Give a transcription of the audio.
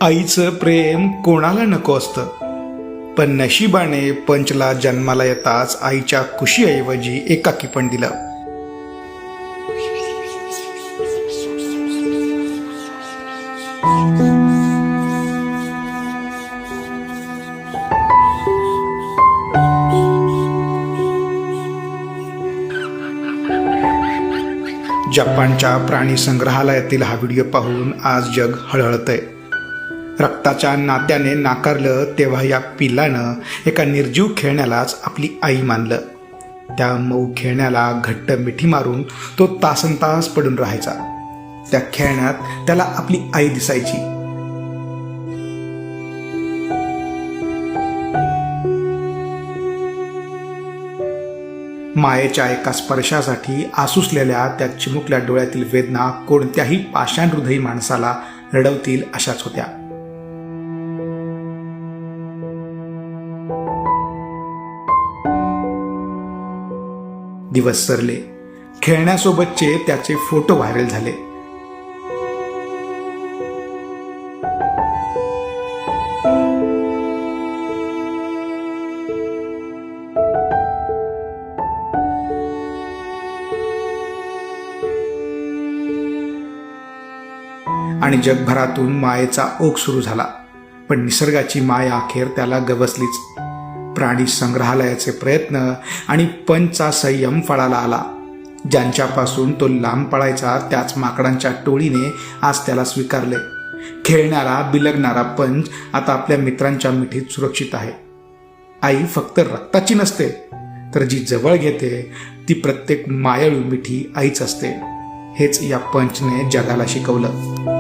आईचं प्रेम कोणाला नको असतं, पण नशिबाने पंचला जन्माला येताच आईच्या खुशीऐवजी एकाकीपण दिलं. जपानच्या प्राणी संग्रहालयातील हा व्हिडिओ पाहून आज जग हळहळतंय. रक्ताच्या नात्याने नाकारलं तेव्हा या पिल्लानं एका निर्जीव खेळण्यालाच आपली आई मानलं. त्या मऊ खेळण्याला घट्ट मिठी मारून तो तासनतास पडून राहायचा. त्या खेळण्यात त्याला आपली आई दिसायची. मायेच्या एका स्पर्शासाठी आसुसलेल्या त्या चिमुकल्या डोळ्यातील वेदना कोणत्याही पाषाण हृदयी माणसाला रडवतील अशाच होत्या. दिवस सरले. खेळण्यासोबतचे त्याचे फोटो व्हायरल झाले. आणि जगभरातून मायेचा ओघ सुरू झाला. पण निसर्गाची माया अखेर त्याला गवसलीच. प्राणी संग्रहालयाचे प्रयत्न आणि पंचचा संयम फळाला आला. ज्यांच्यापासून तो लांब पळायचा त्याच माकडांच्या टोळीने आज त्याला स्वीकारले. खेळणारा बिलगणारा पंच आता आपल्या मित्रांच्या मिठीत सुरक्षित आहे. आई फक्त रक्ताची नसते, तर जी जवळ घेते ती प्रत्येक मायाळू मिठी आईच असते. हेच या पंचने जगाला शिकवलं.